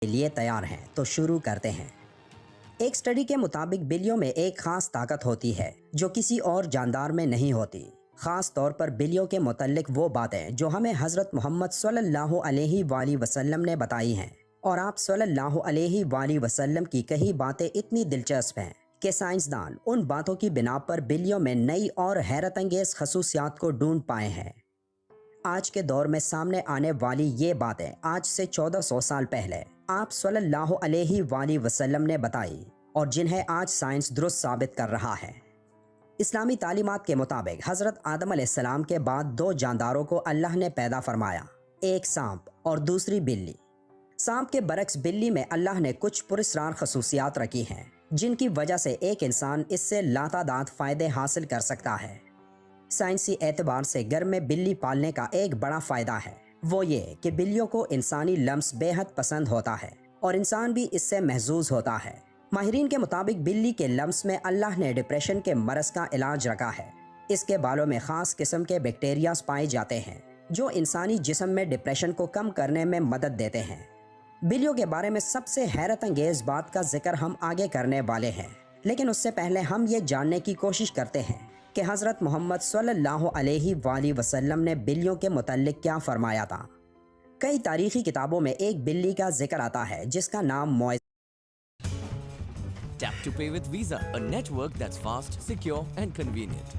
کے لیے تیار ہیں تو شروع کرتے ہیں۔ ایک اسٹڈی کے مطابق بلیوں میں ایک خاص طاقت ہوتی ہے جو کسی اور جاندار میں نہیں ہوتی، خاص طور پر بلیوں کے متعلق وہ باتیں جو ہمیں حضرت محمد صلی اللہ علیہ وآلہ وسلم نے بتائی ہیں، اور آپ صلی اللہ علیہ وآلہ وسلم کی کئی باتیں اتنی دلچسپ ہیں کہ سائنسدان ان باتوں کی بنا پر بلیوں میں نئی اور حیرت انگیز خصوصیات کو ڈھونڈ پائے ہیں۔ آج کے دور میں سامنے آنے والی یہ باتیں آج سے 1400 سال پہلے آپ صلی اللہ علیہ وآلہ وسلم نے بتائی، اور جنہیں آج سائنس درست ثابت کر رہا ہے۔ اسلامی تعلیمات کے مطابق حضرت آدم علیہ السلام کے بعد دو جانداروں کو اللہ نے پیدا فرمایا، ایک سانپ اور دوسری بلی۔ سانپ کے برعکس بلی میں اللہ نے کچھ پراسرار خصوصیات رکھی ہیں جن کی وجہ سے ایک انسان اس سے لاتعداد فائدے حاصل کر سکتا ہے۔ سائنسی اعتبار سے گھر میں بلی پالنے کا ایک بڑا فائدہ ہے، وہ یہ کہ بلیوں کو انسانی لمس بے حد پسند ہوتا ہے اور انسان بھی اس سے محظوظ ہوتا ہے۔ ماہرین کے مطابق بلی کے لمس میں اللہ نے ڈپریشن کے مرض کا علاج رکھا ہے۔ اس کے بالوں میں خاص قسم کے بیکٹیریاز پائے جاتے ہیں جو انسانی جسم میں ڈپریشن کو کم کرنے میں مدد دیتے ہیں۔ بلیوں کے بارے میں سب سے حیرت انگیز بات کا ذکر ہم آگے کرنے والے ہیں، لیکن اس سے پہلے ہم یہ جاننے کی کوشش کرتے ہیں کہ حضرت محمد صلی اللہ علیہ وآلہ وسلم نے بلیوں کے متعلق کیا فرمایا تھا۔ کئی تاریخی کتابوں میں ایک بلی کا ذکر آتا ہے جس کا نام معجزہ Tap to pay with Visa, a network that's fast, secure and convenient.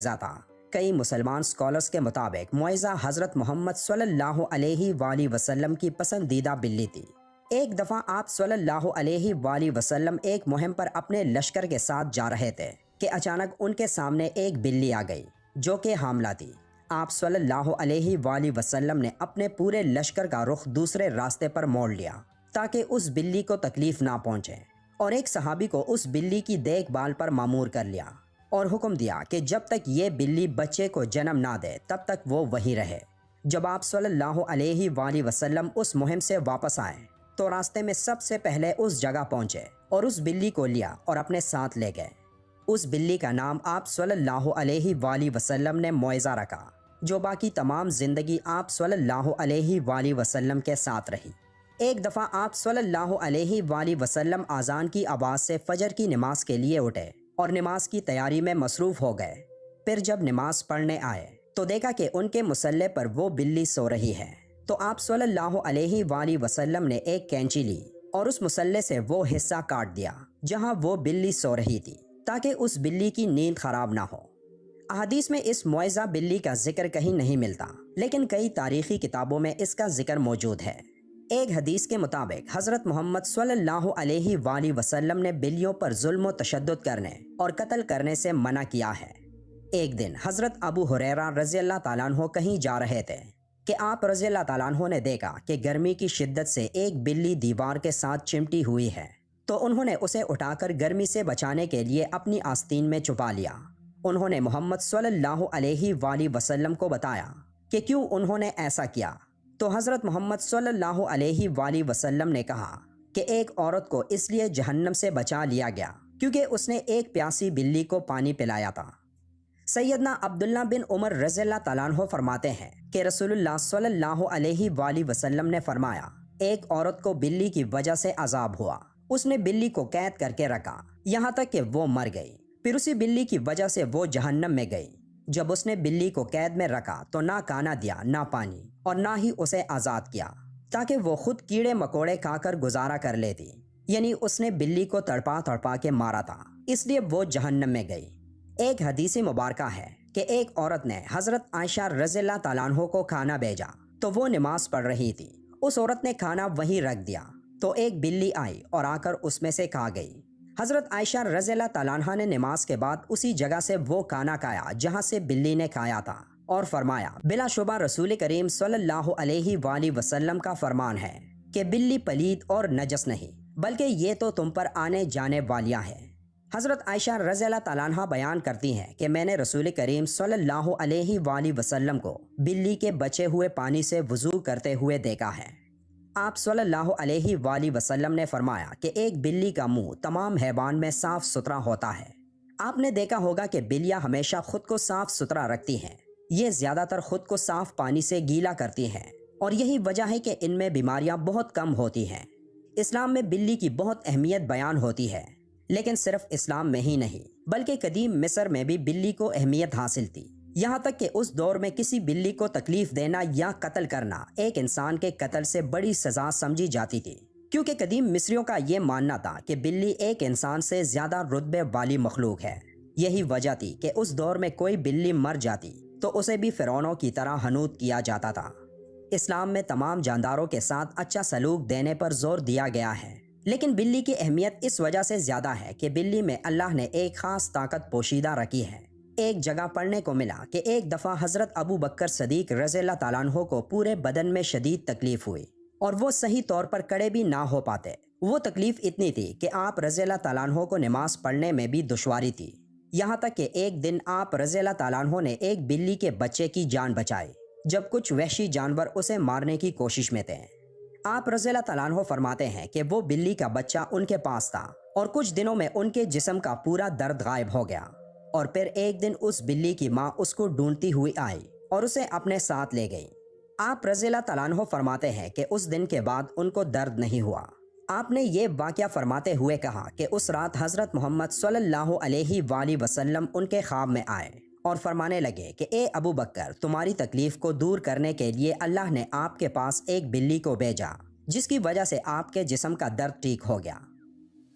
تھا۔ کئی مسلمان سکالرز کے مطابق معجزہ حضرت محمد صلی اللہ علیہ وآلہ وسلم کی پسندیدہ بلی تھی۔ ایک دفعہ آپ صلی اللہ علیہ وآلہ وسلم ایک مہم پر اپنے لشکر کے ساتھ جا رہے تھے کہ اچانک ان کے سامنے ایک بلی آ گئی جو کہ حاملہ تھی۔ آپ صلی اللہ علیہ وآلہ وسلم نے اپنے پورے لشکر کا رخ دوسرے راستے پر موڑ لیا تاکہ اس بلی کو تکلیف نہ پہنچے، اور ایک صحابی کو اس بلی کی دیکھ بھال پر مامور کر لیا اور حکم دیا کہ جب تک یہ بلی بچے کو جنم نہ دے تب تک وہ وہیں رہے۔ جب آپ صلی اللہ علیہ وآلہ وسلم اس مہم سے واپس آئے تو راستے میں سب سے پہلے اس جگہ پہنچے اور اس بلی کو لیا اور اپنے ساتھ لے گئے۔ اس بلی کا نام آپ صلی اللہ علیہ وآلہ وسلم نے معجزہ رکھا، جو باقی تمام زندگی آپ صلی اللہ علیہ وآلہ وسلم کے ساتھ رہی۔ ایک دفعہ آپ صلی اللہ علیہ وآلہ وسلم اذان کی آواز سے فجر کی نماز کے لیے اٹھے اور نماز کی تیاری میں مصروف ہو گئے۔ پھر جب نماز پڑھنے آئے تو دیکھا کہ ان کے مصلے پر وہ بلی سو رہی ہے، تو آپ صلی اللہ علیہ وآلہ وسلم نے ایک کینچی لی اور اس مصلے سے وہ حصہ کاٹ دیا جہاں وہ بلی سو رہی تھی تاکہ اس بلی کی نیند خراب نہ ہو۔ احادیث میں اس معجزہ بلی کا ذکر کہیں نہیں ملتا، لیکن کئی تاریخی کتابوں میں اس کا ذکر موجود ہے۔ ایک حدیث کے مطابق حضرت محمد صلی اللہ علیہ وآلہ وسلم نے بلیوں پر ظلم و تشدد کرنے اور قتل کرنے سے منع کیا ہے۔ ایک دن حضرت ابو ہریرہ رضی اللہ تعالیٰ عنہ کہیں جا رہے تھے کہ آپ رضی اللہ تعالیٰ عنہ نے دیکھا کہ گرمی کی شدت سے ایک بلی دیوار کے ساتھ چمٹی ہوئی ہے، تو انہوں نے اسے اٹھا کر گرمی سے بچانے کے لیے اپنی آستین میں چھپا لیا۔ انہوں نے محمد صلی اللہ علیہ وآلہ وسلم کو بتایا کہ کیوں انہوں نے ایسا کیا، تو حضرت محمد صلی اللہ علیہ وآلہ وسلم نے کہا کہ ایک عورت کو اس لیے جہنم سے بچا لیا گیا کیونکہ اس نے ایک پیاسی بلی کو پانی پلایا تھا۔ سیدنا عبداللہ بن عمر رضی اللہ تعالیٰ عنہ فرماتے ہیں کہ رسول اللہ صلی اللہ علیہ وآلہ وسلم نے فرمایا، ایک عورت کو بلی کی وجہ سے عذاب ہوا، اس نے بلی کو قید کر کے رکھا یہاں تک کہ وہ مر گئی، پھر اسی بلی کی وجہ سے وہ جہنم میں گئی۔ جب اس نے بلی کو قید میں رکھا تو نہ کھانا دیا، نہ پانی، اور نہ ہی اسے آزاد کیا تاکہ وہ خود کیڑے مکوڑے کھا کر گزارا کر لیتی، یعنی اس نے بلی کو تڑپا تڑپا کے مارا تھا، اس لیے وہ جہنم میں گئی۔ ایک حدیث مبارکہ ہے کہ ایک عورت نے حضرت عائشہ رضی اللہ تعالیٰ عنہ کو کھانا بھیجا تو وہ نماز پڑھ رہی تھی، اس عورت نے کھانا وہیں رکھ دیا تو ایک بلی آئی اور آ کر اس میں سے کھا گئی۔ حضرت عائشہ رضی اللہ تعالیٰ عنہ نے نماز کے بعد اسی جگہ سے وہ کھانا کھایا جہاں سے بلی نے کھایا تھا، اور فرمایا، بلا شبہ رسول کریم صلی اللہ علیہ وآلہ وسلم کا فرمان ہے کہ بلی پلید اور نجس نہیں، بلکہ یہ تو تم پر آنے جانے والیاں ہیں۔ حضرت عائشہ رضی اللہ تعالیٰ عنہ بیان کرتی ہیں کہ میں نے رسول کریم صلی اللہ علیہ وآلہ وسلم کو بلی کے بچے ہوئے پانی سے وضو کرتے ہوئے دیکھا ہے۔ آپ صلی اللہ علیہ وآلہ وسلم نے فرمایا کہ ایک بلی کا منہ تمام حیوان میں صاف ستھرا ہوتا ہے۔ آپ نے دیکھا ہوگا کہ بلیاں ہمیشہ خود کو صاف ستھرا رکھتی ہیں، یہ زیادہ تر خود کو صاف پانی سے گیلا کرتی ہیں اور یہی وجہ ہے کہ ان میں بیماریاں بہت کم ہوتی ہیں۔ اسلام میں بلی کی بہت اہمیت بیان ہوتی ہے، لیکن صرف اسلام میں ہی نہیں بلکہ قدیم مصر میں بھی بلی کو اہمیت حاصل تھی، یہاں تک کہ اس دور میں کسی بلی کو تکلیف دینا یا قتل کرنا ایک انسان کے قتل سے بڑی سزا سمجھی جاتی تھی، کیونکہ قدیم مصریوں کا یہ ماننا تھا کہ بلی ایک انسان سے زیادہ رتبے والی مخلوق ہے۔ یہی وجہ تھی کہ اس دور میں کوئی بلی مر جاتی تو اسے بھی فرعونوں کی طرح حنوط کیا جاتا تھا۔ اسلام میں تمام جانداروں کے ساتھ اچھا سلوک دینے پر زور دیا گیا ہے، لیکن بلی کی اہمیت اس وجہ سے زیادہ ہے کہ بلی میں اللہ نے ایک خاص طاقت پوشیدہ رکھی ہے۔ ایک جگہ پڑھنے کو ملا کہ ایک دفعہ حضرت ابو بکر صدیق رضی اللہ تعالیٰ عنہ کو پورے بدن میں شدید تکلیف ہوئی اور وہ صحیح طور پر کھڑے بھی نہ ہو پاتے۔ وہ تکلیف اتنی تھی کہ آپ رضی اللہ تعالیٰ عنہ کو نماز پڑھنے میں بھی دشواری تھی، یہاں تک کہ ایک دن آپ رضی اللہ تعالیٰ عنہ نے ایک بلی کے بچے کی جان بچائی جب کچھ وحشی جانور اسے مارنے کی کوشش میں تھے۔ آپ رضی اللہ تعالیٰ عنہ فرماتے ہیں کہ وہ بلی کا بچہ ان کے پاس تھا اور کچھ دنوں میں ان کے جسم کا پورا درد غائب ہو گیا، اور پھر ایک دن اس بلی کی ماں اس کو ڈھونڈتی ہوئی آئی اور اسے اپنے ساتھ لے گئی۔ آپ رضی اللہ تعالیٰ عنہ فرماتے ہیں کہ اس دن کے بعد ان کو درد نہیں ہوا۔ آپ نے یہ واقعہ فرماتے ہوئے کہا کہ اس رات حضرت محمد صلی اللہ علیہ وآلہ وسلم ان کے خواب میں آئے اور فرمانے لگے کہ اے ابو بکر، تمہاری تکلیف کو دور کرنے کے لیے اللہ نے آپ کے پاس ایک بلی کو بھیجا جس کی وجہ سے آپ کے جسم کا درد ٹھیک ہو گیا۔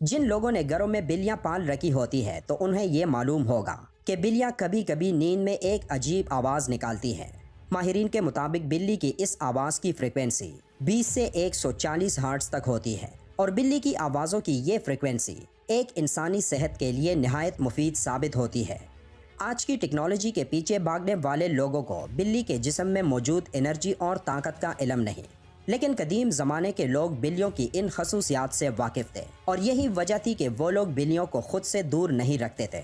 جن لوگوں نے گھروں میں بلیاں پال رکھی ہوتی ہے تو انہیں یہ معلوم ہوگا کہ بلیاں کبھی کبھی نیند میں ایک عجیب آواز نکالتی ہیں۔ ماہرین کے مطابق بلی کی اس آواز کی فریکوینسی 20 سے 140 ہرٹز تک ہوتی ہے، اور بلی کی آوازوں کی یہ فریکوینسی ایک انسانی صحت کے لیے نہایت مفید ثابت ہوتی ہے۔ آج کی ٹیکنالوجی کے پیچھے بھاگنے والے لوگوں کو بلی کے جسم میں موجود انرجی اور طاقت کا علم نہیں، لیکن قدیم زمانے کے لوگ بلیوں کی ان خصوصیات سے واقف تھے، اور یہی وجہ تھی کہ وہ لوگ بلیوں کو خود سے دور نہیں رکھتے تھے۔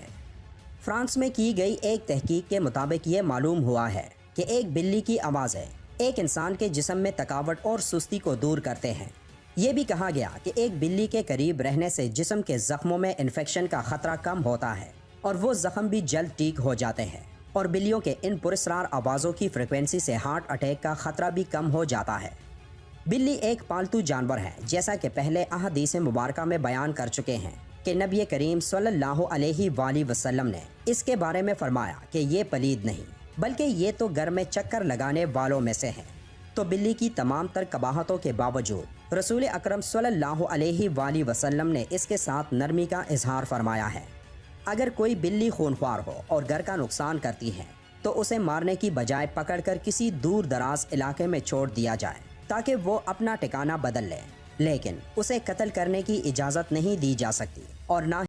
فرانس میں کی گئی ایک تحقیق کے مطابق یہ معلوم ہوا ہے کہ ایک بلی کی آوازیں ایک انسان کے جسم میں تھکاوٹ اور سستی کو دور کرتے ہیں۔ یہ بھی کہا گیا کہ ایک بلی کے قریب رہنے سے جسم کے زخموں میں انفیکشن کا خطرہ کم ہوتا ہے اور وہ زخم بھی جلد ٹھیک ہو جاتے ہیں، اور بلیوں کے ان پراسرار آوازوں کی فریکوینسی سے ہارٹ اٹیک کا خطرہ بھی کم ہو جاتا ہے۔ بلی ایک پالتو جانور ہے، جیسا کہ پہلے احادیث مبارکہ میں بیان کر چکے ہیں کہ نبی کریم صلی اللہ علیہ وآلہ وسلم نے اس کے بارے میں فرمایا کہ یہ پلید نہیں بلکہ یہ تو گھر میں چکر لگانے والوں میں سے ہیں۔ تو بلی کی تمام تر قباحتوں کے باوجود رسول اکرم صلی اللہ علیہ وآلہ وسلم نے اس کے ساتھ نرمی کا اظہار فرمایا ہے۔ اگر کوئی بلی خونخوار ہو اور گھر کا نقصان کرتی ہے تو اسے مارنے کی بجائے پکڑ کر کسی دور دراز علاقے میں چھوڑ دیا جائے تاکہ وہ اپنا ٹھکانہ بدل لے، لیکن اسے قتل کرنے کی اجازت نہیں دی جا سکتی اور نہ